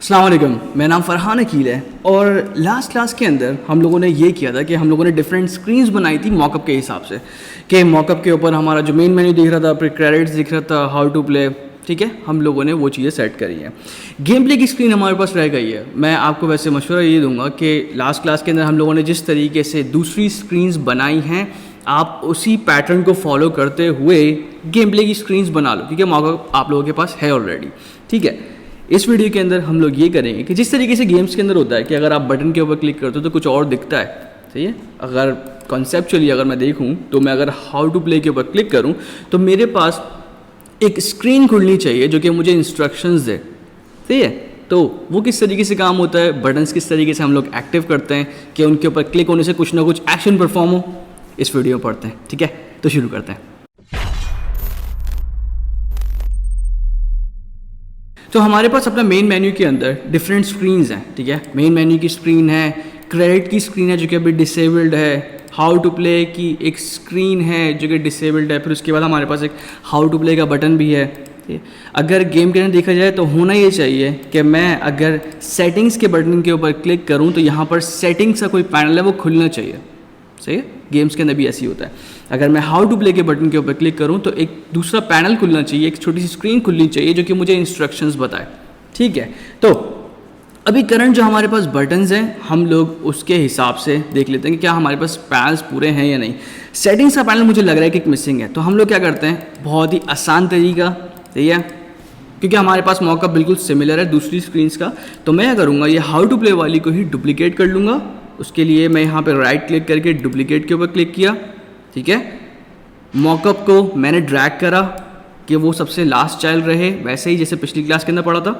अस्सलाम वालेकुम, मेरा नाम फ़रहान अकील है। और लास्ट क्लास के अंदर हम लोगों ने ये किया था कि हम लोगों ने डिफरेंट स्क्रीन्स बनाई थी मॉकअप के हिसाब से, कि मॉकअप के ऊपर हमारा जो मेन मेन्यू दिख रहा था, फिर क्रेडिट्स दिख रहा था, हाउ टू प्ले, ठीक है, हम लोगों ने वो चीज़ें सेट करी हैं। गेम प्ले की स्क्रीन हमारे पास रह गई है। मैं आपको वैसे मशवरा ये दूंगा कि लास्ट क्लास के अंदर हम लोगों ने जिस तरीके से दूसरी स्क्रीन्स बनाई हैं, आप उसी पैटर्न को फॉलो करते हुए गेम प्ले की स्क्रीन्स बना लो, क्योंकि मॉकअप आप लोगों के पास है ऑलरेडी, ठीक है। इस वीडियो के अंदर हम लोग ये करेंगे कि जिस तरीके से गेम्स के अंदर होता है कि अगर आप बटन के ऊपर क्लिक करते हो तो कुछ और दिखता है, सही है। अगर कॉन्सेप्चुअली अगर मैं देखूं तो मैं अगर हाउ टू प्ले के ऊपर क्लिक करूं तो मेरे पास एक स्क्रीन खुलनी चाहिए जो कि मुझे इंस्ट्रक्शंस दे, सही है। तो वो किस तरीके से काम होता है, बटन्स किस तरीके से हम लोग एक्टिव करते हैं कि उनके ऊपर क्लिक होने से कुछ ना कुछ एक्शन परफॉर्म हो, इस वीडियो में पढ़ते हैं, ठीक है। तो शुरू करते हैं। तो हमारे पास अपना मेन मेन्यू के अंदर डिफरेंट स्क्रीन्स हैं, ठीक है। मेन मेन्यू की स्क्रीन है, क्रेडिट की स्क्रीन है जो कि अभी डिसेबल्ड है, हाउ टू प्ले की एक स्क्रीन है जो कि डिसेबल्ड है, फिर उसके बाद हमारे पास एक हाउ टू प्ले का बटन भी है, ठीक है। अगर गेम के अंदर देखा जाए तो होना ये चाहिए कि मैं अगर सेटिंग्स के बटन के ऊपर क्लिक करूँ तो यहाँ पर सेटिंग्स का कोई पैनल है वो खुलना चाहिए, सही है। गेम्स के अंदर भी ऐसी होता है। अगर मैं हाउ टू प्ले के बटन के ऊपर क्लिक करूं तो एक दूसरा पैनल खुलना चाहिए, एक छोटी सी स्क्रीन खुलनी चाहिए जो कि मुझे इंस्ट्रक्शंस बताए, ठीक है। तो अभी करंट जो हमारे पास बटन्स हैं हम लोग उसके हिसाब से देख लेते हैं कि क्या हमारे पास पैनल्स पूरे हैं या नहीं। सेटिंग्स का पैनल मुझे लग रहा है कि एक मिसिंग है, तो हम लोग क्या करते हैं, बहुत ही आसान तरीका, सही है, क्योंकि हमारे पास मॉकअप बिल्कुल सिमिलर है दूसरी स्क्रीन्स का। तो मैं क्या करूँगा, ये हाउ टू प्ले वाली को ही डुप्लीकेट कर लूँगा। उसके लिए मैं यहाँ पे राइट क्लिक करके डुप्लीकेट के ऊपर क्लिक किया, ठीक है। मॉकअप को मैंने ड्रैग करा कि वो सबसे लास्ट चाइल्ड रहे, वैसे ही जैसे पिछली क्लास के अंदर पढ़ा था।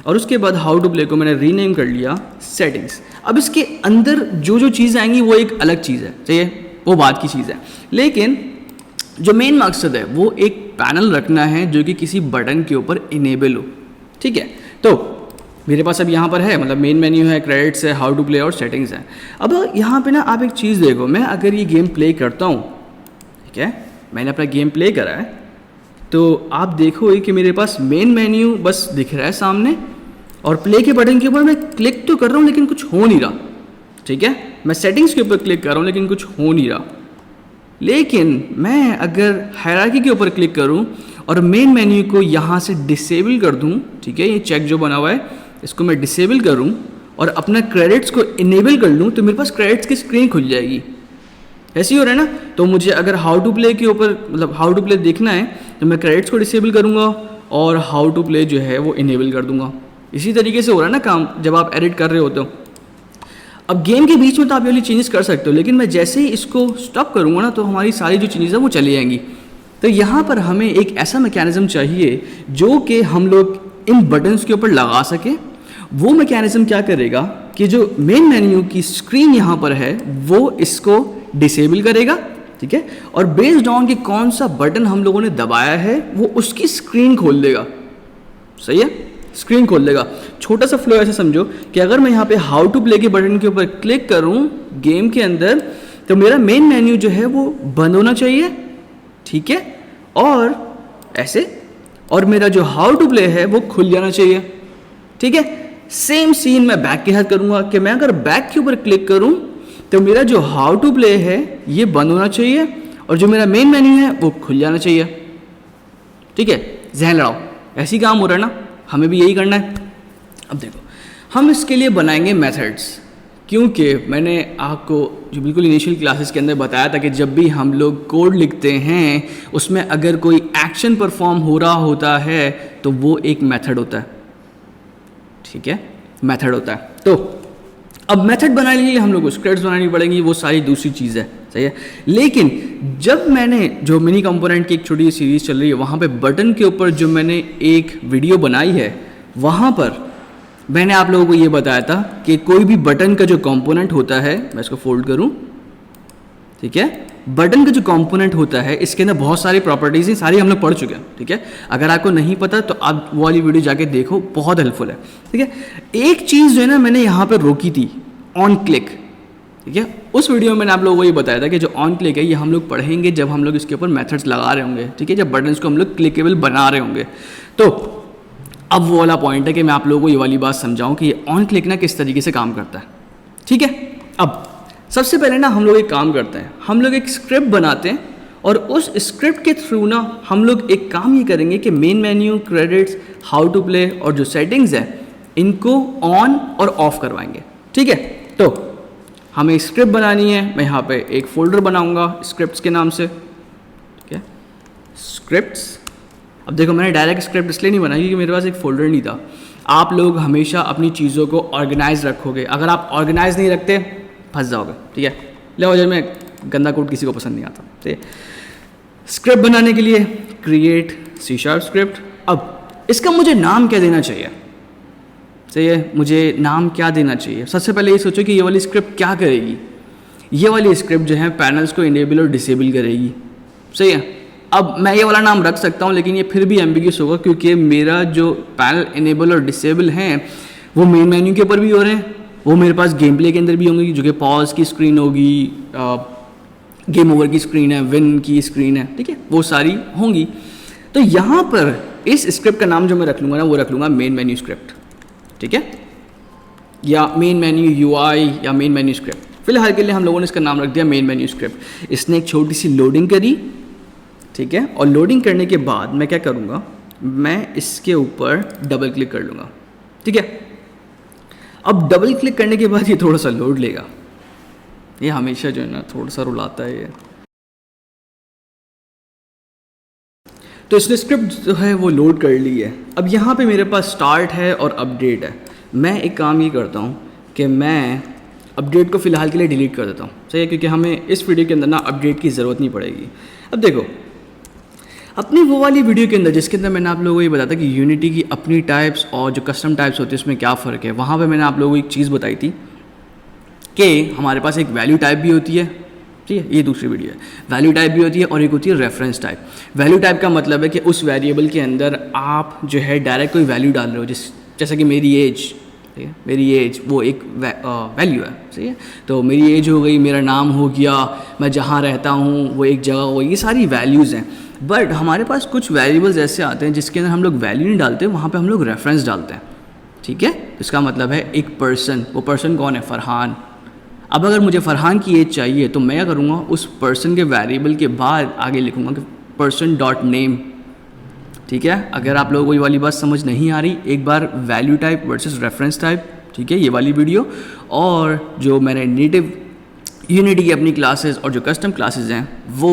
और उसके बाद हाउ टू प्ले को मैंने रीनेम कर लिया सेटिंग्स। अब इसके अंदर जो जो चीज़ आएंगी वो एक अलग चीज़ है, चाहिए, वो बात की चीज़ है। लेकिन जो मेन मकसद है वो एक पैनल रखना है जो कि किसी बटन के ऊपर इनेबल हो, ठीक है। तो मेरे पास अब यहाँ पर है, मतलब मेन मेन्यू है, क्रेडिट्स है, हाउ टू प्ले और सेटिंग्स है। अब यहाँ पे ना आप एक चीज़ देखो, मैं अगर ये गेम प्ले करता हूँ, ठीक है, मैंने अपना गेम प्ले करा है, तो आप देखो कि मेरे पास मेन मेन्यू बस दिख रहा है सामने और प्ले के बटन के ऊपर मैं क्लिक तो कर रहा हूँ लेकिन कुछ हो नहीं रहा, ठीक है। मैं सेटिंग्स के ऊपर क्लिक कर रहा हूँ लेकिन कुछ हो नहीं रहा। लेकिन मैं अगर हायरार्की के ऊपर क्लिक करूँ और मेन मेन्यू को यहाँ से डिसेबल कर दूँ, ठीक है, ये चेक जो बना हुआ है इसको मैं डिसेबल करूं और अपना क्रेडिट्स को इनेबल कर लूं तो मेरे पास क्रेडिट्स की स्क्रीन खुल जाएगी। ऐसे ही हो रहा है ना। तो मुझे अगर हाउ टू प्ले के ऊपर, मतलब हाउ टू प्ले देखना है तो मैं क्रेडिट्स को डिसेबल करूंगा और हाउ टू प्ले जो है वो इनेबल कर दूंगा। इसी तरीके से हो रहा है ना काम जब आप एडिट कर रहे होते हो। अब गेम के बीच में तो आप ये वाली चेंजेस कर सकते हो, लेकिन मैं जैसे ही इसको स्टॉप करूँगा ना तो हमारी सारी जो चीज़ें वो चली जाएंगी। तो यहाँ पर हमें एक ऐसा मैकेनिज्म चाहिए जो कि हम लोग इन बटन्स के ऊपर लगा सके। वो मैकेनिज्म क्या करेगा कि जो मेन मेन्यू की स्क्रीन यहाँ पर है वो इसको डिसेबल करेगा, ठीक है, और बेस्ड ऑन कि कौन सा बटन हम लोगों ने दबाया है वो उसकी स्क्रीन खोल देगा, सही है, स्क्रीन खोल देगा। छोटा सा फ्लो ऐसे समझो कि अगर मैं यहाँ पे हाउ टू प्ले के बटन के ऊपर क्लिक करूँ गेम के अंदर तो मेरा मेन मेन्यू जो है वो बंद होना चाहिए, ठीक है, और ऐसे, और मेरा जो हाउ टू प्ले है वो खुल जाना चाहिए, ठीक है। सेम सीन मैं बैक के साथ करूंगा कि मैं अगर बैक के ऊपर क्लिक करूं तो मेरा जो हाउ टू प्ले है ये बंद होना चाहिए और जो मेरा मेन मेन्यू है वो खुल जाना चाहिए, ठीक है। जहन लड़ाओ, ऐसी काम हो रहा है ना, हमें भी यही करना है। अब देखो हम इसके लिए बनाएंगे मेथड्स, क्योंकि मैंने आपको जो बिल्कुल इनिशियल क्लासेस के अंदर बताया था कि जब भी हम लोग कोड लिखते हैं उसमें अगर कोई एक्शन परफॉर्म हो रहा होता है तो वो एक मेथड होता है, ठीक है, मेथड होता है। तो अब मेथड बनाने के लिए हम लोग को स्क्रिप्ट्स बनानी पड़ेंगी, वो सारी दूसरी चीज़ है, सही है। लेकिन जब मैंने जो मिनी कंपोनेंट की एक छोटी सी सीरीज चल रही है वहाँ पे बटन के ऊपर जो मैंने एक वीडियो बनाई है वहाँ पर मैंने आप लोगों को ये बताया था कि कोई भी बटन का जो कंपोनेंट होता है, मैं इसको फोल्ड करूँ, ठीक है, बटन का जो कंपोनेंट होता है इसके अंदर बहुत सारी प्रॉपर्टीज़ हैं, सारी हम लोग पढ़ चुके हैं, ठीक है। अगर आपको नहीं पता तो आप वो वाली वीडियो जाके देखो, बहुत हेल्पफुल है, ठीक है। एक चीज़ जो है ना मैंने यहाँ पर रोकी थी, ऑन क्लिक, ठीक है। उस वीडियो में मैंने आप लोगों को ये बताया था कि जो ऑन क्लिक है ये हम लोग पढ़ेंगे जब हम लोग इसके ऊपर मेथड्स लगा रहे होंगे, ठीक है, जब बटन्स को हम लोग क्लिकेबल बना रहे होंगे। तो अब वो वाला पॉइंट है कि मैं आप लोगों को ये वाली बात समझाऊं कि ये ऑन क्लिक ना किस तरीके से काम करता है, ठीक है। अब सबसे पहले ना हम लोग एक काम करते हैं, हम लोग एक स्क्रिप्ट बनाते हैं और उस स्क्रिप्ट के थ्रू ना हम लोग एक काम ये करेंगे कि main menu, credits, how to play और जो सेटिंग्स है इनको ऑन और ऑफ करवाएंगे, ठीक है। तो हमें स्क्रिप्ट बनानी है, मैं यहाँ पे एक फोल्डर बनाऊंगा स्क्रिप्ट्स के नाम से, ठीक है, स्क्रिप्ट्स। अब देखो मैंने डायरेक्ट स्क्रिप्ट इसलिए नहीं बनाई क्योंकि मेरे पास एक फोल्डर नहीं था। आप लोग हमेशा अपनी चीज़ों को ऑर्गेनाइज रखोगे, अगर आप ऑर्गेनाइज नहीं रखते फंस जाओगे, ठीक है। ले वजह में गंदा कोड किसी को पसंद नहीं आता, ठीक है। स्क्रिप्ट बनाने के लिए क्रिएट C# स्क्रिप्ट। अब इसका मुझे नाम क्या देना चाहिए, सही है, मुझे नाम क्या देना चाहिए। सबसे पहले ये सोचो कि ये वाली स्क्रिप्ट क्या करेगी। ये वाली स्क्रिप्ट जो है पैनल्स को इनेबल और डिसेबल करेगी, सही है। अब मैं ये वाला नाम रख सकता हूँ लेकिन ये फिर भी एम्बिग्यूस होगा क्योंकि मेरा जो पैनल इनेबल और डिसेबल हैं वो मेन मेन्यू के ऊपर भी हो रहे हैं, वो मेरे पास गेम प्ले के अंदर भी होंगे, जो कि पॉज की स्क्रीन होगी, गेम ओवर की स्क्रीन है, विन की स्क्रीन है, ठीक है, वो सारी होंगी। तो यहाँ पर इस स्क्रिप्ट का नाम जो मैं रख लूँगा ना वो रख लूँगा मेन मेन्यू स्क्रिप्ट, ठीक है, या मेन मेन्यू UI या मेन मेन्यू स्क्रिप्ट। फिलहाल के लिए हम लोगों ने इसका नाम रख दिया मेन मेन्यू स्क्रिप्ट। इसने एक छोटी सी लोडिंग करी, ठीक है, और लोडिंग करने के बाद मैं क्या करूँगा, मैं इसके ऊपर डबल क्लिक कर लूँगा, ठीक है। अब डबल क्लिक करने के बाद ये थोड़ा सा लोड लेगा, ये हमेशा जो है ना थोड़ा सा रुलाता है ये। तो इसने स्क्रिप्ट जो है वो लोड कर ली है। अब यहाँ पे मेरे पास स्टार्ट है और अपडेट है। मैं एक काम ये करता हूँ कि मैं अपडेट को फ़िलहाल के लिए डिलीट कर देता हूँ, सही है, क्योंकि हमें इस वीडियो के अंदर ना अपडेट की ज़रूरत नहीं पड़ेगी। अब देखो अपनी वो वाली वीडियो के अंदर जिसके अंदर मैंने आप लोगों को ये बताया था कि यूनिटी की अपनी टाइप्स और जो कस्टम टाइप्स होती है उसमें क्या फ़र्क है, वहाँ पे मैंने आप लोगों को एक चीज़ बताई थी कि हमारे पास एक वैल्यू टाइप भी होती है, ठीक है, ये दूसरी वीडियो है। वैल्यू टाइप भी होती है और एक होती है रेफरेंस टाइप। वैल्यू टाइप का मतलब है कि उस वेरिएबल के अंदर आप जो है डायरेक्ट कोई वैल्यू डाल रहे हो, जैसे कि मेरी एज, ठीक है, मेरी एज वो एक वैल्यू है, सही है। तो मेरी एज हो गई, मेरा नाम हो गया, मैं जहाँ रहता हूँ वो एक जगह हो, ये सारी वैल्यूज़ हैं। बट हमारे पास कुछ वेरिएबल्स ऐसे आते हैं जिसके अंदर हम लोग वैल्यू नहीं डालते, वहाँ पे हम लोग रेफरेंस डालते हैं, ठीक है। इसका मतलब है एक पर्सन, वो पर्सन कौन है, फरहान। अब अगर मुझे फरहान की एज चाहिए तो मैं क्या करूँगा, उस पर्सन के वेरिएबल के बाद आगे लिखूँगा कि पर्सन डॉट नेम, ठीक है। अगर आप लोगों को ये वाली बात समझ नहीं आ रही, एक बार value type versus reference type, ठीक है, ये वाली वीडियो और जो मैंने नेटिव यूनिटी की अपनी क्लासेस और जो कस्टम क्लासेस हैं वो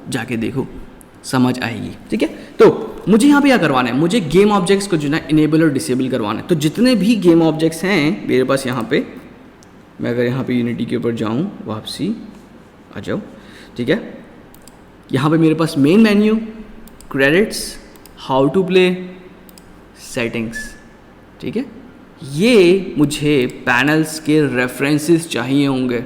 जाके देखो, समझ आएगी, ठीक है। तो मुझे यहाँ पे क्या करवाना है, मुझे गेम ऑब्जेक्ट्स को जो है इनेबल और डिसेबल करवाना है। तो जितने भी गेम ऑब्जेक्ट्स हैं मेरे पास यहाँ पे, मैं अगर यहाँ पे यूनिटी के ऊपर जाऊँ, वापसी आ जाओ, ठीक है, यहाँ पे मेरे पास main menu, credits, how to play, settings, ठीक है, ये मुझे पैनल्स के रेफरेंसेस चाहिए होंगे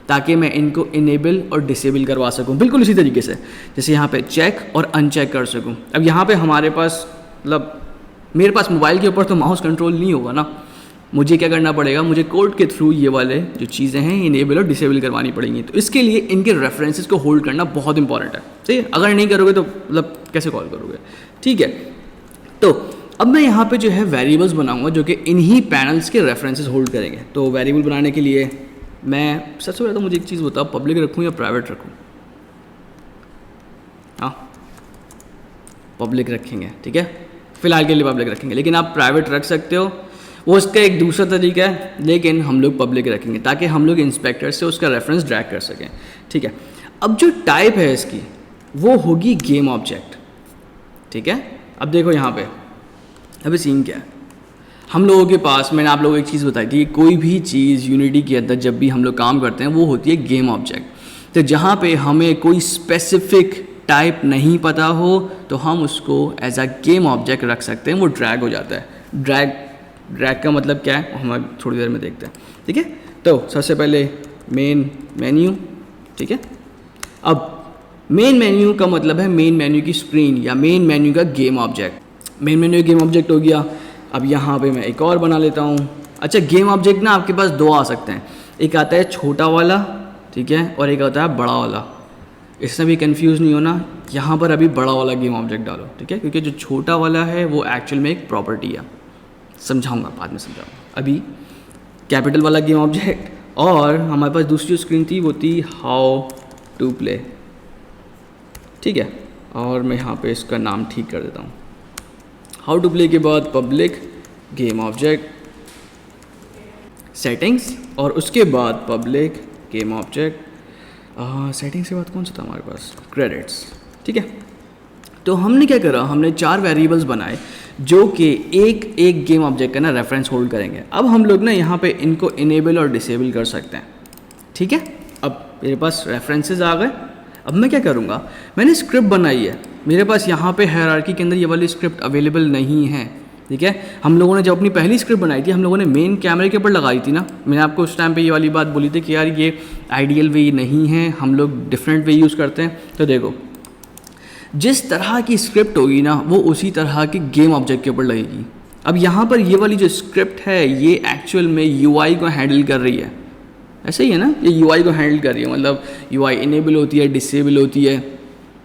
ताकि मैं इनको इनेबल और डिसेबल करवा सकूं, बिल्कुल इसी तरीके से जैसे यहाँ पे चेक और अनचेक कर सकूं। अब यहाँ पे हमारे पास मतलब मेरे पास मोबाइल के ऊपर तो माउस कंट्रोल नहीं होगा ना, मुझे क्या करना पड़ेगा, मुझे कोड के थ्रू ये वाले जो चीज़ें हैं इनेबल और डिसेबल करवानी पड़ेंगी। तो इसके लिए इनके रेफरेंसेस को होल्ड करना बहुत इंपॉर्टेंट है, सही है। अगर नहीं करोगे तो मतलब कैसे कॉल करोगे, ठीक है। तो अब मैं यहाँ पे जो है वेरिएबल्स बनाऊंगा जो कि इन्हीं पैनल्स के रेफरेंसेस होल्ड करेंगे। तो वेरिएबल बनाने के लिए मैं सबसे पहले तो मुझे एक चीज़ बताओ, पब्लिक रखूँ या प्राइवेट रखूँ। हाँ, पब्लिक रखेंगे, ठीक है, फिलहाल के लिए पब्लिक रखेंगे, लेकिन आप प्राइवेट रख सकते हो, वो उसका एक दूसरा तरीका है, लेकिन हम लोग पब्लिक रखेंगे ताकि हम लोग इंस्पेक्टर से उसका रेफरेंस ड्रैग कर सकें, ठीक है। अब जो टाइप है इसकी वो होगी गेम ऑब्जेक्ट, ठीक है। अब देखो यहाँ पे अभी सीन क्या है, हम लोगों के पास मैंने आप लोगों को एक चीज़ बताई थी, कोई भी चीज़ यूनिटी के अंदर जब भी हम लोग काम करते हैं वो होती है गेम ऑब्जेक्ट। तो जहाँ पे हमें कोई स्पेसिफिक टाइप नहीं पता हो तो हम उसको एज अ गेम ऑब्जेक्ट रख सकते हैं, वो ड्रैग हो जाता है। ड्रैग का मतलब क्या है हम थोड़ी देर में देखते हैं, ठीक है। तो सबसे पहले मेन मेन्यू, ठीक है। अब मेन मेन्यू का मतलब है मेन मेन्यू की स्क्रीन या मेन मेन्यू का game object. Main menu game object हो गया। अब यहाँ पे मैं एक और बना लेता हूँ। अच्छा, गेम ऑब्जेक्ट ना आपके पास दो आ सकते हैं, एक आता है छोटा वाला, ठीक है, और एक आता है बड़ा वाला। इसमें भी कंफ्यूज नहीं होना, यहाँ पर अभी बड़ा वाला गेम ऑब्जेक्ट डालो, ठीक है, क्योंकि जो छोटा वाला है वो एक्चुअल में एक प्रॉपर्टी है, समझाऊंगा, बाद में समझाऊंगा। अभी कैपिटल वाला गेम ऑब्जेक्ट, और हमारे पास दूसरी जो स्क्रीन थी वो थी हाउ टू प्ले, ठीक है। और मैं यहाँ पे इसका नाम ठीक कर देता हूँ। हाउ टू प्ले के बाद पब्लिक गेम ऑब्जेक्ट सेटिंग्स, और उसके बाद पब्लिक गेम ऑब्जेक्ट सेटिंग्स के बाद कौन सा था हमारे पास, क्रेडिट्स, ठीक है। तो हमने क्या करा, हमने 4 वेरिएबल्स बनाए जो कि एक एक गेम ऑब्जेक्ट का ना रेफरेंस होल्ड करेंगे। अब हम लोग ना यहाँ पे इनको इनेबल और डिसेबल कर सकते हैं, ठीक है। अब मेरे पास रेफरेंसेस आ गए। अब मैं क्या करूँगा, मैंने स्क्रिप्ट बनाई है, मेरे पास यहाँ पे हायरार्की के अंदर ये वाली स्क्रिप्ट अवेलेबल नहीं है, ठीक है। हम लोगों ने जब अपनी पहली स्क्रिप्ट बनाई थी, हम लोगों ने मेन कैमरे के ऊपर लगाई थी ना। मैंने आपको उस टाइम पे ये वाली बात बोली थी कि यार ये आइडियल वे नहीं है, हम लोग डिफरेंट वे यूज़ करते हैं। तो देखो, जिस तरह की स्क्रिप्ट होगी ना वो उसी तरह के गेम ऑब्जेक्ट के ऊपर लगेगी। अब यहाँ पर ये वाली जो स्क्रिप्ट है ये एक्चुअल में यूआई को हैंडल कर रही है, ऐसे ही है ना, ये यूआई को हैंडल कर रही है, मतलब यूआई इनेबल होती है, डिसेबल होती है,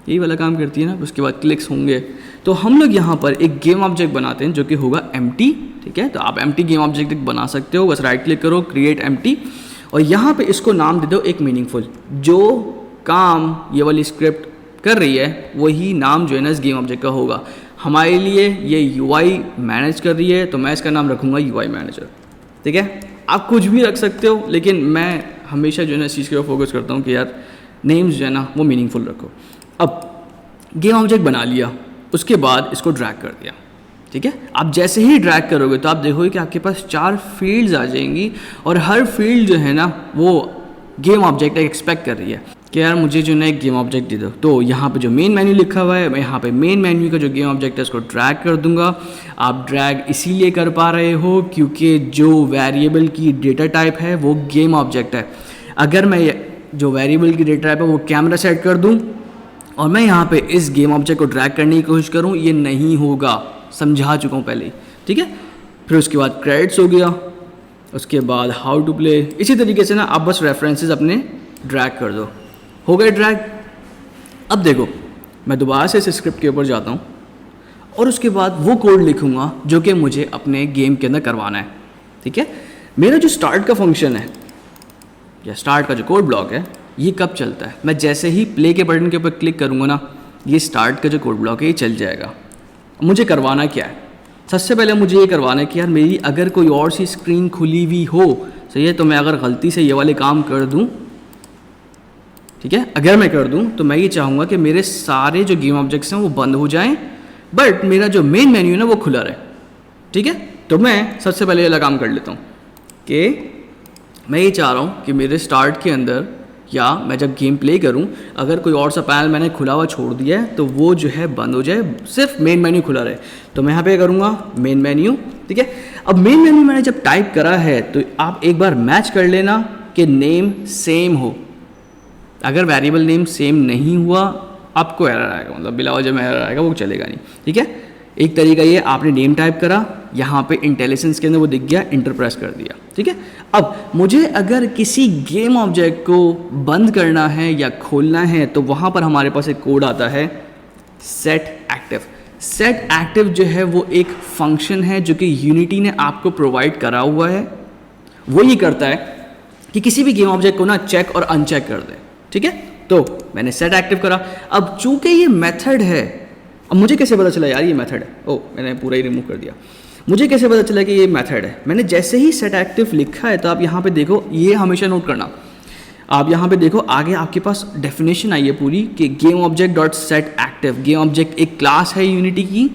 यही वाला काम करती है ना। उसके बाद क्लिक्स होंगे, तो हम लोग यहाँ पर एक गेम ऑब्जेक्ट बनाते हैं जो कि होगा एम्प्टी, ठीक है। तो आप एम्प्टी गेम ऑब्जेक्ट बना सकते हो, बस राइट क्लिक करो, क्रिएट एम्प्टी, और यहाँ पे इसको नाम दे दो एक मीनिंगफुल। जो काम ये वाली स्क्रिप्ट कर रही है वही नाम जो है ना इस गेम ऑब्जेक्ट का होगा। हमारे लिए ये यूआई मैनेज कर रही है, तो मैं इसका नाम रखूँगा यूआई मैनेजर, ठीक है। आप कुछ भी रख सकते हो, लेकिन मैं हमेशा जो है ना इस चीज़ के ऊपर फोकस करता हूँ कि यार नेम्स जो है ना वो मीनिंगफुल रखो। अब गेम ऑब्जेक्ट बना लिया, उसके बाद इसको ड्रैग कर दिया, ठीक है। आप जैसे ही ड्रैग करोगे तो आप देखोगे कि आपके पास 4 फील्ड्स आ जाएंगी, और हर फील्ड जो है ना वो गेम ऑब्जेक्ट एक्सपेक्ट कर रही है कि यार मुझे जो ना एक गेम ऑब्जेक्ट दे दो। तो यहाँ पे जो मेन मेन्यू लिखा हुआ है, मैं यहाँ पे मेन मेन्यू का जो गेम ऑब्जेक्ट है उसको ड्रैग कर दूंगा। आप ड्रैग इसीलिए कर पा रहे हो क्योंकि जो वेरिएबल की डेटा टाइप है वो गेम ऑब्जेक्ट है। अगर मैं जो वेरिएबल की डेटा टाइप है वो कैमरा सेट कर दूँ और मैं यहाँ पे इस गेम ऑब्जेक्ट को ड्रैग करने की कोशिश करूँ, ये नहीं होगा, समझा चुका हूँ पहले ही, ठीक है। फिर उसके बाद क्रेडिट्स हो गया, उसके बाद हाउ टू प्ले, इसी तरीके से ना आप बस रेफरेंसेस अपने ड्रैग कर दो, हो गए ड्रैग। अब देखो, मैं दोबारा से इस स्क्रिप्ट के ऊपर जाता हूँ और उसके बाद वो कोड लिखूँगा जो कि मुझे अपने गेम के अंदर करवाना है, ठीक है। मेरा जो स्टार्ट का फंक्शन है या स्टार्ट का जो कोड ब्लॉक है ये कब चलता है, मैं जैसे ही प्ले के बटन के ऊपर क्लिक करूँगा ना, ये स्टार्ट का जो कोड ब्लॉक है ये चल जाएगा। मुझे करवाना क्या है, सबसे पहले मुझे ये करवाना है कि यार मेरी अगर कोई और सी स्क्रीन खुली हुई हो, सही है, तो मैं अगर गलती से ये वाले काम कर दूं, ठीक है, अगर मैं कर दूं तो मैं ये चाहूँगा कि मेरे सारे जो गेम ऑब्जेक्ट्स हैं वो बंद हो जाएं, बट मेरा जो मेन मेन्यू है ना वो खुला रहे, ठीक है। तो मैं सबसे पहले ये वाला काम कर लेता हूँ कि मैं ये चाह रहा हूँ कि मेरे स्टार्ट के अंदर या मैं जब गेम प्ले करूं, अगर कोई और सा पैनल मैंने खुला हुआ छोड़ दिया है तो वो जो है बंद हो जाए, सिर्फ मेन मेन्यू खुला रहे। तो मैं यहाँ पे करूँगा मेन मेन्यू, ठीक है। अब मेन मेन्यू मैंने जब टाइप करा है तो आप एक बार मैच कर लेना कि नेम सेम हो। अगर वेरिएबल नेम सेम नहीं हुआ आपको एरर आएगा, मतलब बिला वजह में एरर आएगा, वो चलेगा नहीं, ठीक है। एक तरीका ये, आपने नेम टाइप करा, यहाँ पे इंटेलिजेंस के अंदर वो दिख गया, इंटर प्रेस कर दिया, ठीक है। अब मुझे अगर किसी गेम ऑब्जेक्ट को बंद करना है या खोलना है तो वहाँ पर हमारे पास एक कोड आता है सेट एक्टिव। सेट एक्टिव जो है वो एक फंक्शन है जो कि यूनिटी ने आपको प्रोवाइड करा हुआ है। वो ये करता है कि किसी भी गेम ऑब्जेक्ट को ना चेक और अनचेक कर दे, ठीक है। तो मैंने सेट एक्टिव करा। अब चूंकि ये मेथड है, अब मुझे कैसे पता चला यार ये मेथड है, ओ मैंने पूरा ही रिमूव कर दिया। मुझे कैसे पता चला कि ये मेथड है, मैंने जैसे ही सेट एक्टिव लिखा है तो आप यहाँ पे देखो, ये हमेशा नोट करना, आप यहाँ पे देखो आगे आपके पास डेफिनेशन आई है पूरी कि game object dot set active. Game object एक क्लास है यूनिटी की,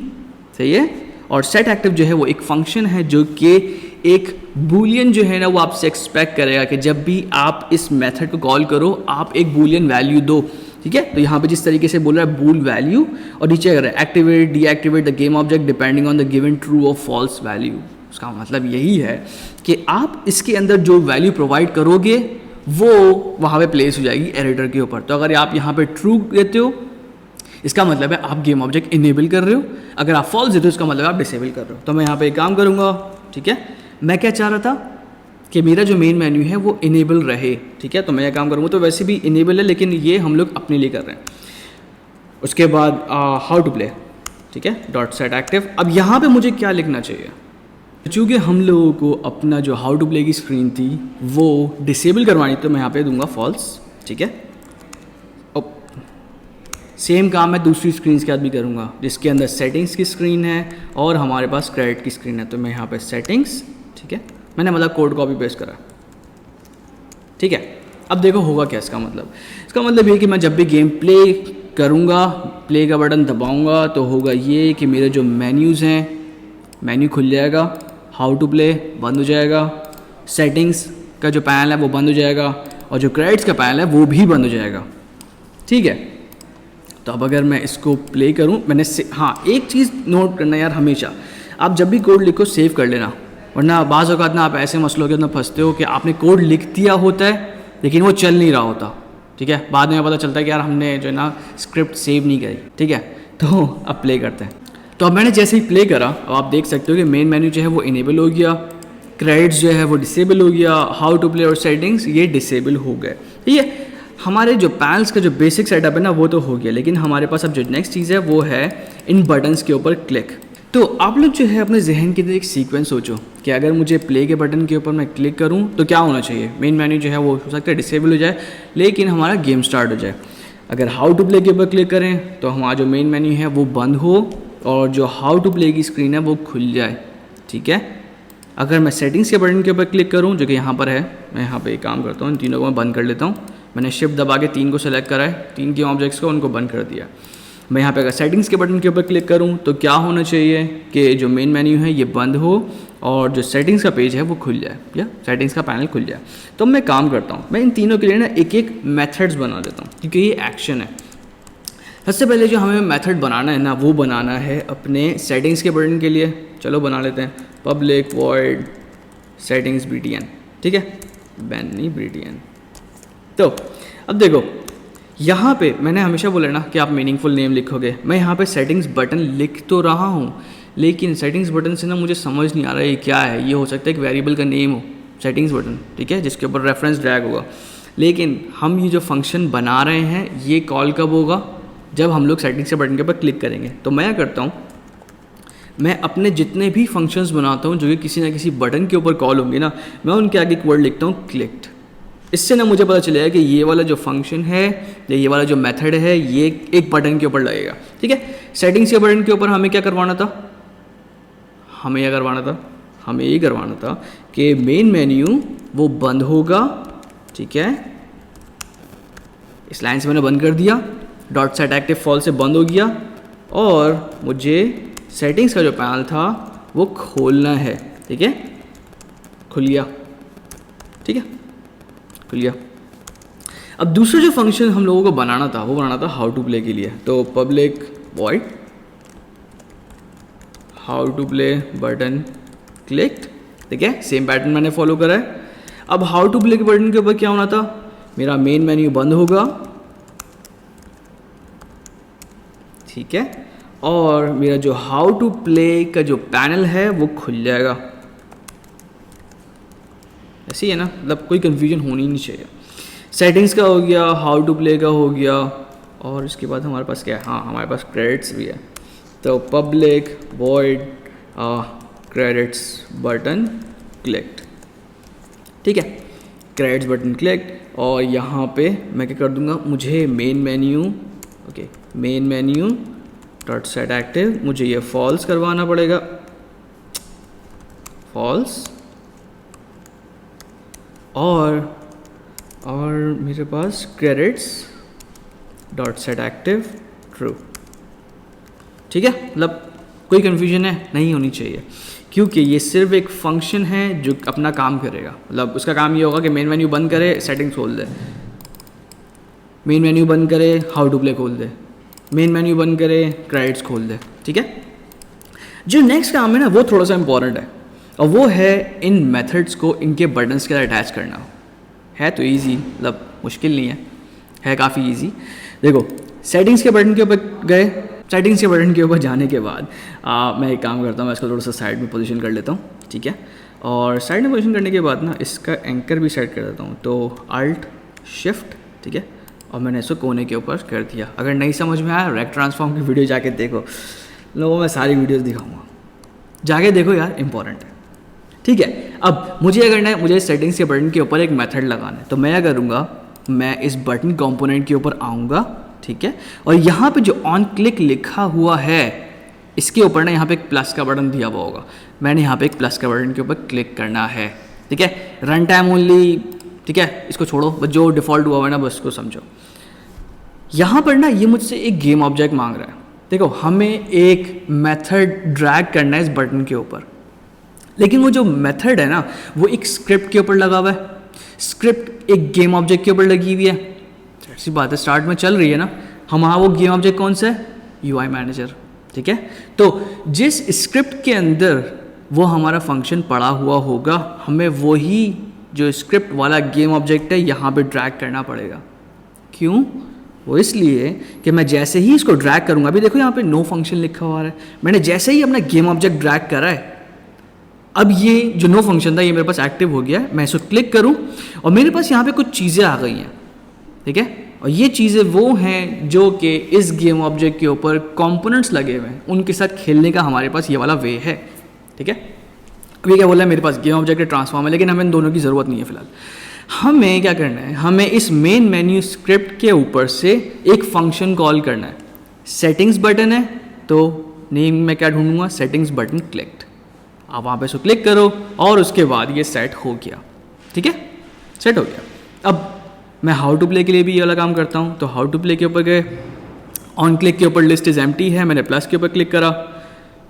सही है, और सेट एक्टिव जो है वो एक फंक्शन है जो कि एक बूलियन जो है ना वो आपसे एक्सपेक्ट करेगा कि जब भी आप इस मेथड को कॉल करो आप एक बूलियन वैल्यू दो, ठीक है। तो यहाँ पे जिस तरीके से बोल रहा है बूल वैल्यू, और नीचे अगर activate deactivate the game object depending on the given true और फॉल्स वैल्यू, उसका मतलब यही है कि आप इसके अंदर जो वैल्यू प्रोवाइड करोगे वो वहाँ पे प्लेस हो जाएगी एडिटर के ऊपर। तो अगर आप यहाँ पे ट्रू देते हो इसका मतलब है आप गेम ऑब्जेक्ट इनेबल कर रहे हो, अगर आप फॉल्स देते हो इसका मतलब आप डिसेबल कर रहे हो। तो मैं यहाँ पे एक काम करूँगा, ठीक है। मैं क्या चाह रहा था कि मेरा जो मेन मेन्यू है वो इनेबल रहे, ठीक है। तो मैं ये काम करूँगा, तो वैसे भी इनेबल है लेकिन ये हम लोग अपने लिए कर रहे हैं। उसके बाद हाउ टू प्ले, ठीक है, डॉट सेट एक्टिव। अब यहाँ पे मुझे क्या लिखना चाहिए, चूँकि हम लोगों को अपना जो हाउ टू प्ले की स्क्रीन थी वो डिसेबल करवानी, तो मैं यहाँ पे दूंगा फॉल्स, ठीक है। अब सेम काम मैं दूसरी स्क्रीन के साथ भी करूँगा, जिसके अंदर सेटिंग्स की स्क्रीन है और हमारे पास क्रेडिट की स्क्रीन है। तो मैं यहाँ पे सेटिंग्स, ठीक है, मैंने मतलब कोड कॉपी पेस्ट करा, ठीक है। अब देखो होगा क्या इसका मतलब ये कि मैं जब भी गेम प्ले करूँगा, प्ले का बटन दबाऊँगा तो होगा ये कि मेरे जो मेन्यूज़ हैं, मेन्यू खुल जाएगा, हाउ टू प्ले बंद हो जाएगा, सेटिंग्स का जो पैनल है वो बंद हो जाएगा और जो क्रेडिट्स का पैनल है वो भी बंद हो जाएगा, ठीक है। तो अब अगर मैं इसको प्ले करूं, हाँ एक चीज़ नोट करना यार, हमेशा आप जब भी कोड लिखो सेव कर लेना, वरना बाज़ औक़ात ना आप ऐसे मसलों के अंदर फंसते हो कि आपने कोड लिख दिया होता है लेकिन वो चल नहीं रहा होता, ठीक है। बाद में पता चलता है कि यार हमने जो है ना स्क्रिप्ट सेव नहीं करी, ठीक है। तो अब प्ले करते हैं। तो अब मैंने जैसे ही प्ले करा, अब आप देख सकते हो कि मेन मेन्यू जो है वो इनेबल हो गया, क्रेडिट्स जो है वो डिसेबल हो गया, हाउ टू प्ले और सेटिंग्स ये डिसेबल हो गए, ठीक है। हमारे जो पैनल्स का जो बेसिक सेटअप है ना वो तो हो गया, लेकिन हमारे पास अब जो नेक्स्ट चीज़ है वो है इन बटन्स के ऊपर क्लिक। तो आप लोग जो है अपने जहन के अंदर एक सीक्वेंस सोचो कि अगर मुझे प्ले के बटन के ऊपर मैं क्लिक करूं तो क्या होना चाहिए। मेन मेन्यू जो है वो हो सकता है डिसेबल हो जाए लेकिन हमारा गेम स्टार्ट हो जाए। अगर हाउ टू प्ले के ऊपर क्लिक करें तो हमारा जो मेन मेन्यू है वो बंद हो और जो हाउ टू प्ले की स्क्रीन है वो खुल जाए, ठीक है। अगर मैं सेटिंग्स के बटन के ऊपर क्लिक करूं जो कि यहाँ पर है, मैं यहाँ पे एक काम करता हूँ, इन तीनों को मैं बंद कर लेता हूँ। मैंने शिफ्ट दबा के 3 को सेलेक्ट करा है, 3 के ऑब्जेक्ट्स को उनको बंद कर दिया। मैं यहाँ पे अगर सेटिंग्स के बटन के ऊपर क्लिक करूँ तो क्या होना चाहिए कि जो मेन मेन्यू है ये बंद हो और जो सेटिंग्स का पेज है वो खुल जाए या सेटिंग्स का पैनल खुल जाए। तो मैं काम करता हूँ, मैं इन तीनों के लिए ना एक एक मेथड्स बना देता हूँ क्योंकि ये एक्शन है। सबसे पहले जो हमें मेथड बनाना है ना वो बनाना है अपने सेटिंग्स के बटन के लिए। चलो बना लेते हैं, पब्लिक वॉइड सेटिंग्स btn, ठीक है, बैन नहीं btn। तो अब देखो यहाँ पे मैंने हमेशा बोला ना कि आप मीनिंगफुल नेम लिखोगे। मैं यहाँ पे सेटिंग्स बटन लिख तो रहा हूँ लेकिन सेटिंग्स बटन से ना मुझे समझ नहीं आ रहा है ये क्या है। ये हो सकता है एक वेरिएबल का नेम हो सेटिंग्स बटन, ठीक है, जिसके ऊपर रेफरेंस ड्रैग होगा। लेकिन हम ये जो फंक्शन बना रहे हैं ये कॉल कब होगा, जब हम लोग सेटिंग्स के बटन के ऊपर क्लिक करेंगे। तो मैं करता हूँ, मैं अपने जितने भी फंक्शंस बनाता हूँ जो कि किसी ना किसी बटन के ऊपर कॉल होंगे ना, मैं उनके आगे एक वर्ड लिखता हूँ क्लिक्ड। इससे ना मुझे पता चलेगा कि ये वाला जो फंक्शन है या ये वाला जो मेथड है ये एक बटन के ऊपर लगेगा, ठीक है। सेटिंग्स के बटन के ऊपर हमें क्या करवाना था, हमें ये करवाना था कि मेन मेन्यू वो बंद होगा, ठीक है। इस लाइन से मैंने बंद कर दिया, डॉट सेट एक्टिव फॉल से बंद हो गया और मुझे सेटिंग्स का जो पैनल था वो खोलना है, ठीक है। खुल गया, ठीक है, खुल गया। अब दूसरा जो फंक्शन हम लोगों को बनाना था वो बनाना था हाउ टू प्ले के लिए। तो public void how to play button clicked, ठीक है, सेम पैटर्न मैंने फॉलो करा है। अब हाउ टू प्ले के बटन के ऊपर क्या होना था, मेरा मेन मेन्यू बंद होगा, ठीक है, और मेरा जो हाउ टू प्ले का जो पैनल है वो खुल जाएगा। ऐसे ही है ना, मतलब कोई कंफ्यूजन होनी नहीं चाहिए। सेटिंग्स का हो गया, हाउ टू प्ले का हो गया और इसके बाद हमारे पास क्या है, हाँ हमारे पास क्रेडिट्स भी है। तो public void credits button clicked, ठीक है, क्रेडिट्स बटन क्लिक्ड। और यहाँ पे मैं क्या कर दूंगा, मुझे main menu, okay, main menu dot set active, मुझे ये फॉल्स करवाना पड़ेगा, फॉल्स, और मेरे पास credits dot set active true, ठीक है। मतलब कोई कन्फ्यूजन है नहीं होनी चाहिए क्योंकि ये सिर्फ एक फंक्शन है जो अपना काम करेगा। मतलब उसका काम ये होगा कि मेन मेन्यू बंद करे, सेटिंग्स खोल दे, मेन मेन्यू बंद करे, हाउ टू प्ले खोल दे, मेन मेन्यू बंद करे, क्रेडिट्स खोल दे, ठीक है। जो नेक्स्ट काम है ना वो थोड़ा सा इंपॉर्टेंट है और वो है इन मेथड्स को इनके बटन्स के साथ अटैच करना। है तो इजी, मतलब मुश्किल नहीं है काफ़ी इजी। देखो सेटिंग्स के बटन के ऊपर गए, सेटिंग्स के बटन के ऊपर जाने के बाद मैं एक काम करता हूँ, मैं इसको थोड़ा सा साइड में पोजीशन कर लेता हूँ, ठीक है। और साइड में पोजीशन करने के बाद ना इसका एंकर भी सेट कर देता हूँ। तो अल्ट शिफ्ट, ठीक है, और मैंने इसको कोने के ऊपर कर दिया। अगर नहीं समझ में आया रेक्ट ट्रांसफॉर्म की वीडियो जाके देखो, लोगों में सारी वीडियोज़ दिखाऊँगा, जाके देखो यार, इंपॉर्टेंट है, ठीक है। अब मुझे क्या करना है, मुझे सेटिंग्स के बटन के ऊपर एक मेथड लगाना है। तो मैं क्या करूँगा, मैं इस बटन कंपोनेंट के ऊपर आऊँगा, ठीक है, और यहाँ पे जो ऑन क्लिक लिखा हुआ है इसके ऊपर ना यहाँ पे एक प्लस का बटन दिया हुआ होगा, मैंने यहाँ पे एक प्लस का बटन के ऊपर क्लिक करना है, ठीक है। रन टाइम ओनली, ठीक है, इसको छोड़ो, बस जो डिफ़ॉल्ट हुआ है ना बस उसको समझो। यहाँ पर ना ये मुझसे एक गेम ऑब्जेक्ट मांग रहा है। देखो हमें एक मेथड ड्रैग करना है इस बटन के ऊपर, लेकिन वो जो मेथड है ना वो एक स्क्रिप्ट के ऊपर लगा हुआ है, स्क्रिप्ट एक गेम ऑब्जेक्ट के ऊपर लगी हुई है। ऐसी बात है, स्टार्ट में चल रही है ना, हमारा वो गेम ऑब्जेक्ट कौन सा है, UI मैनेजर, ठीक है। तो जिस स्क्रिप्ट के अंदर वो हमारा फंक्शन पड़ा हुआ होगा, हमें वही जो स्क्रिप्ट वाला गेम ऑब्जेक्ट है यहाँ पे ड्रैग करना पड़ेगा। क्यों? वो इसलिए कि मैं जैसे ही इसको ड्रैग करूँगा, अभी देखो यहाँ पे नो फंक्शन लिखा हुआ है, मैंने जैसे ही अपना गेम ऑब्जेक्ट ड्रैग करा है, अब ये जो नो फंक्शन था ये मेरे पास एक्टिव हो गया है। मैं इसको क्लिक करूँ और मेरे पास यहाँ पे कुछ चीज़ें आ गई हैं, ठीक है, और ये चीज़ें वो हैं जो कि इस गेम ऑब्जेक्ट के ऊपर कंपोनेंट्स लगे हुए हैं, उनके साथ खेलने का हमारे पास ये वाला वे है, ठीक है। अभी क्या बोला है, मेरे पास गेम ऑब्जेक्ट ट्रांसफॉर्म है, लेकिन हमें इन दोनों की ज़रूरत नहीं है फिलहाल। हमें क्या करना है, हमें इस मेन मेन्यू स्क्रिप्ट के ऊपर से एक फंक्शन कॉल करना है। सेटिंग्स बटन है तो नेम में क्या ढूंढूंगा, सेटिंग्स बटन क्लिक्ड। आप वहाँ पे इसको क्लिक करो और उसके बाद ये सेट हो गया, ठीक है, सेट हो गया। अब मैं हाउ टू प्ले के लिए भी ये वाला काम करता हूँ। तो हाउ टू प्ले के ऊपर गए, ऑन क्लिक के ऊपर लिस्ट इज एम्प्टी है, मैंने प्लस के ऊपर क्लिक करा,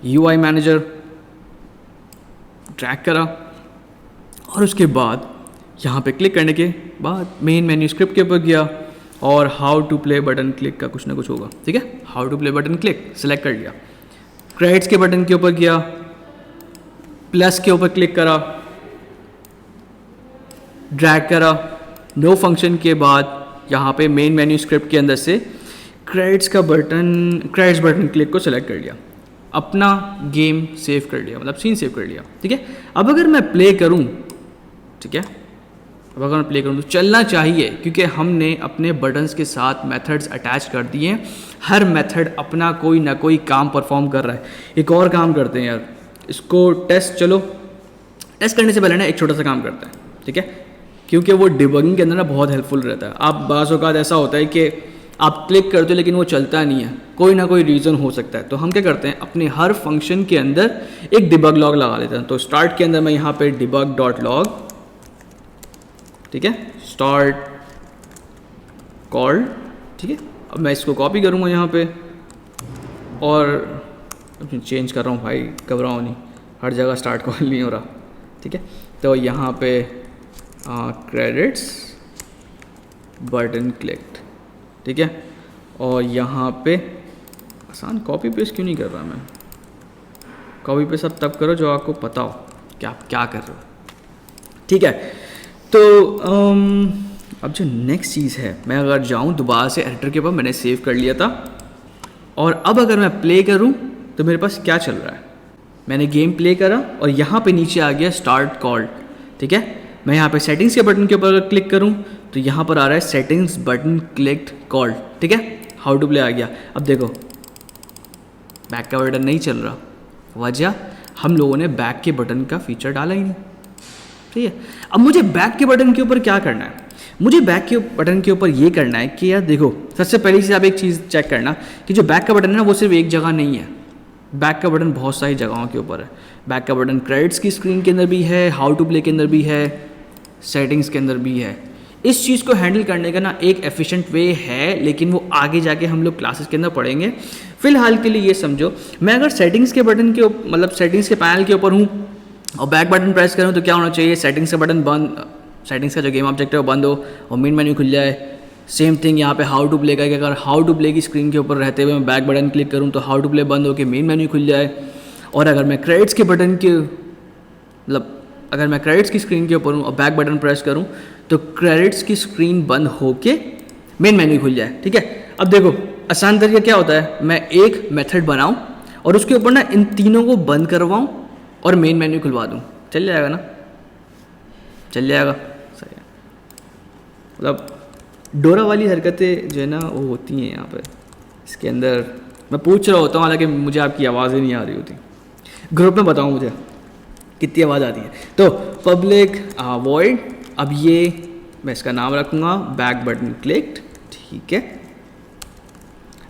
UI मैनेजर ड्रैग करा और उसके बाद यहाँ पे क्लिक करने के बाद मेन मेन्यू स्क्रिप्ट के ऊपर गया और how to play button click का कुछ ना कुछ होगा, ठीक है। How to play button click select कर लिया, क्रेडिट्स के बटन के ऊपर गया, प्लस के ऊपर क्लिक करा, ड्रैग करा, नो फंक्शन के बाद यहाँ पे मेन मेन्यू स्क्रिप्ट के अंदर से क्रेडिट्स बटन क्लिक को सेलेक्ट कर लिया, अपना गेम सेव कर लिया, मतलब सीन सेव कर लिया, ठीक है। अब अगर मैं प्ले करूँ, ठीक है, अब अगर मैं प्ले करूँ तो चलना चाहिए, क्योंकि हमने अपने बटन्स के साथ मेथड्स अटैच कर दिए हैं। हर मेथड अपना कोई ना कोई काम परफॉर्म कर रहा है। एक और काम करते हैं यार, इसको टेस्ट करने से पहले ना एक छोटा सा काम करते हैं, ठीक है, क्योंकि वो डिबगिंग के अंदर ना बहुत हेल्पफुल रहता है। आप बाज़ औक़ात ऐसा होता है कि आप क्लिक करते हो लेकिन वो चलता नहीं है, कोई ना कोई रीज़न हो सकता है। तो हम क्या करते हैं, अपने हर फंक्शन के अंदर एक डिबग लॉग लगा लेते हैं। तो स्टार्ट के अंदर मैं यहाँ पे debug.log, ठीक है, स्टार्ट कॉल, ठीक है। अब मैं इसको कॉपी करूँगा यहाँ पे और चेंज कर रहा हूँ भाई, घबराओ नहीं, हर जगह स्टार्ट कॉल नहीं हो रहा, ठीक है। तो यहाँ पे क्रेडिट्स बटन क्लिक्ड, ठीक है, और यहाँ पे आसान कॉपी पेस्ट क्यों नहीं कर रहा मैं, कॉपी पेस्ट अब तब करो जो आपको पता हो कि आप क्या कर रहे हो, ठीक है। तो अब जो नेक्स्ट चीज़ है, मैं अगर जाऊँ दोबारा से एडिटर के ऊपर, मैंने सेव कर लिया था, और अब अगर मैं प्ले करूँ तो मेरे पास क्या चल रहा है, मैंने गेम प्ले करा और यहाँ पे नीचे आ गया स्टार्ट कॉल, ठीक है। मैं यहाँ पे सेटिंग्स के बटन के ऊपर अगर क्लिक करूँ तो यहाँ पर आ रहा है सेटिंग्स बटन क्लिक्ड कॉल, ठीक है, हाउ टू प्ले आ गया। अब देखो बैक का बटन नहीं चल रहा, वजह हम लोगों ने बैक के बटन का फीचर डाला ही नहीं, ठीक है। अब मुझे बैक के बटन के ऊपर क्या करना है, मुझे बैक के बटन के ऊपर ये करना है कि यार देखो, सबसे पहली चीज़ आप एक चीज़ चेक करना कि जो बैक का बटन है ना वो सिर्फ एक जगह नहीं है, बैक का बटन बहुत सारी जगहों के ऊपर है। बैक का बटन क्रेडिट्स की स्क्रीन के अंदर भी है, हाउ टू प्ले के अंदर भी है, सेटिंग्स के अंदर भी है। इस चीज़ को हैंडल करने का ना एक एफिशिएंट वे है, लेकिन वो आगे जाके हम लोग क्लासेस के अंदर पढ़ेंगे। फिलहाल के लिए ये समझो, मैं अगर सेटिंग्स के बटन के मतलब सेटिंग्स के पैनल के ऊपर हूँ और बैक बटन प्रेस करूँ तो क्या होना चाहिए, सेटिंग्स का बटन बंद, सेटिंग्स का जो गेम ऑब्जेक्ट है वो बंद हो और मेन मेन्यू खुल जाए। सेम थिंग यहाँ पे हाउ टू प्ले का, अगर हाउ टू प्ले की स्क्रीन के ऊपर रहते हुए मैं बैक बटन क्लिक करूँ तो हाउ टू प्ले बंद होकर मेन मेन्यू खुल जाए। और अगर मैं क्रेडिट्स के बटन के मतलब अगर मैं क्रेडिट्स की स्क्रीन के ऊपर हूँ और बैक बटन प्रेस करूँ तो क्रेडिट्स की स्क्रीन बंद होके मेन मेन्यू खुल जाए, ठीक है। अब देखो आसान तरीका क्या होता है, मैं एक मेथड बनाऊँ और उसके ऊपर ना इन तीनों को बंद करवाऊँ और मेन मेन्यू खुलवा दूँ, चल जाएगा ना, चल जाएगा, सही है। मतलब डोरा वाली हरकतें जो है ना वो होती हैं यहाँ पे इसके अंदर। मैं पूछ रहा होता हूँ, हालांकि मुझे आपकी आवाज़ ही नहीं आ रही होती। ग्रुप में बताओ मुझे, कितनी आवाज़ आती है। तो पब्लिक वॉइड, अब ये मैं इसका नाम रखूँगा बैक बटन क्लिक्ड, ठीक है।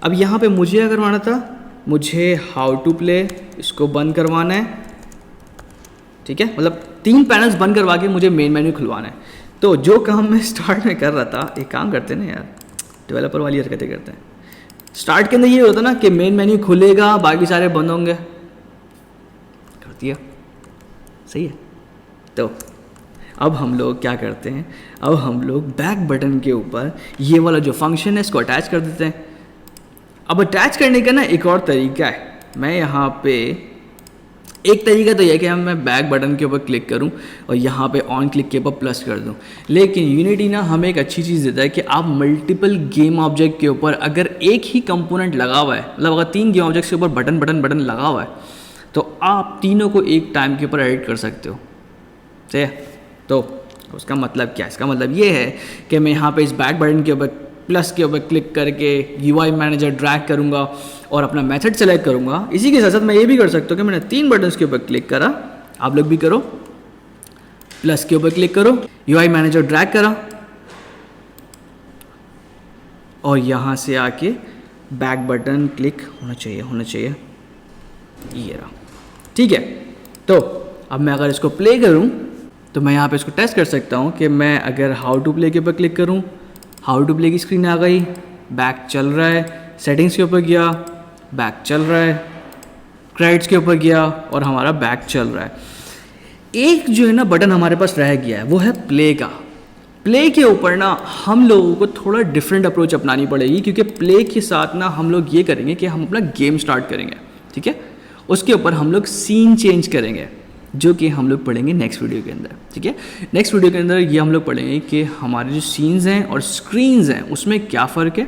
अब यहाँ पे मुझे क्या करवाना था, मुझे हाउ टू प्ले इसको बंद करवाना है, ठीक है। मतलब 3 पैनल्स बंद करवा के मुझे मेन मेन्यू खुलवाना है। तो जो काम मैं स्टार्ट में कर रहा था, एक काम करते हैं ना यार, डेवलपर वाली हरकतें करते हैं। स्टार्ट के अंदर ये होता ना कि मेन मेन्यू खुलेगा, बाकी सारे बंद होंगे, कर दिया, सही है। तो अब हम लोग क्या करते हैं, अब हम लोग बैक बटन के ऊपर ये वाला जो फंक्शन है इसको अटैच कर देते हैं। अब अटैच करने का ना एक और तरीका है, मैं यहाँ पे एक तरीका तो यह है कि मैं बैक बटन के ऊपर क्लिक करूं और यहाँ पे ऑन क्लिक के ऊपर प्लस कर दूं, लेकिन यूनिटी ना हमें एक अच्छी चीज़ देता है कि आप मल्टीपल गेम ऑब्जेक्ट के ऊपर अगर एक ही कंपोनेंट लगा हुआ है, मतलब अगर 3 गेम ऑब्जेक्ट्स के ऊपर बटन बटन बटन लगा हुआ है, तो आप तीनों को एक टाइम के ऊपर एडिट कर सकते हो, ठीक है। तो उसका मतलब क्या है, इसका मतलब ये है कि मैं यहाँ पे इस बैक बटन के ऊपर प्लस के ऊपर क्लिक करके UI मैनेजर ड्रैग करूँगा और अपना मेथड सेलेक्ट करूँगा। इसी के साथ साथ मैं ये भी कर सकता हूँ कि मैंने 3 बटन्स के ऊपर क्लिक करा, आप लोग भी करो, प्लस के ऊपर क्लिक करो, UI मैनेजर ड्रैग करा और यहाँ से आके बैक बटन क्लिक होना चाहिए, ये रहा, ठीक है। तो अब मैं अगर इसको प्ले करूँ तो मैं यहाँ पे इसको टेस्ट कर सकता हूँ कि मैं अगर हाउ टू प्ले के ऊपर क्लिक करूँ, हाउ टू प्ले की स्क्रीन आ गई, बैक चल रहा है, सेटिंग्स के ऊपर गया, बैक चल रहा है, क्रेडिट्स के ऊपर गया और हमारा बैक चल रहा है। एक जो है ना बटन हमारे पास रह गया है, वो है प्ले का। प्ले के ऊपर ना हम लोगों को थोड़ा डिफरेंट अप्रोच अपनानी पड़ेगी, क्योंकि प्ले के साथ ना हम लोग ये करेंगे कि हम अपना गेम स्टार्ट करेंगे, ठीक है। उसके ऊपर हम लोग सीन चेंज करेंगे, जो कि हम लोग पढ़ेंगे नेक्स्ट वीडियो के अंदर, ठीक है। नेक्स्ट वीडियो के अंदर ये हम लोग पढ़ेंगे कि हमारे जो सीन्स हैं और स्क्रीन्स हैं उसमें क्या फ़र्क है,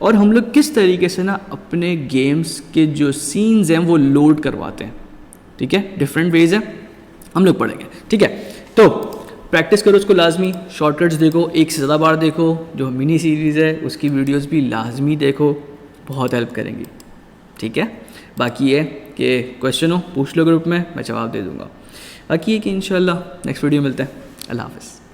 और हम लोग किस तरीके से ना अपने गेम्स के जो सीन्स हैं वो लोड करवाते हैं, ठीक है। डिफरेंट वेज है, हम लोग पढ़ेंगे, ठीक है। तो प्रैक्टिस करो उसको लाजमी, शॉर्टकट्स देखो, एक से ज़्यादा बार देखो, जो मिनी सीरीज़ है उसकी वीडियोस भी लाजमी देखो, बहुत हेल्प करेंगी, ठीक है। बाकी ये कि क्वेश्चन हो पूछ लो ग्रुप में, मैं जवाब दे दूँगा। बाकी ये कि इंशाल्लाह नेक्स्ट वीडियो मिलते हैं। अल्लाह हाफ़िज़।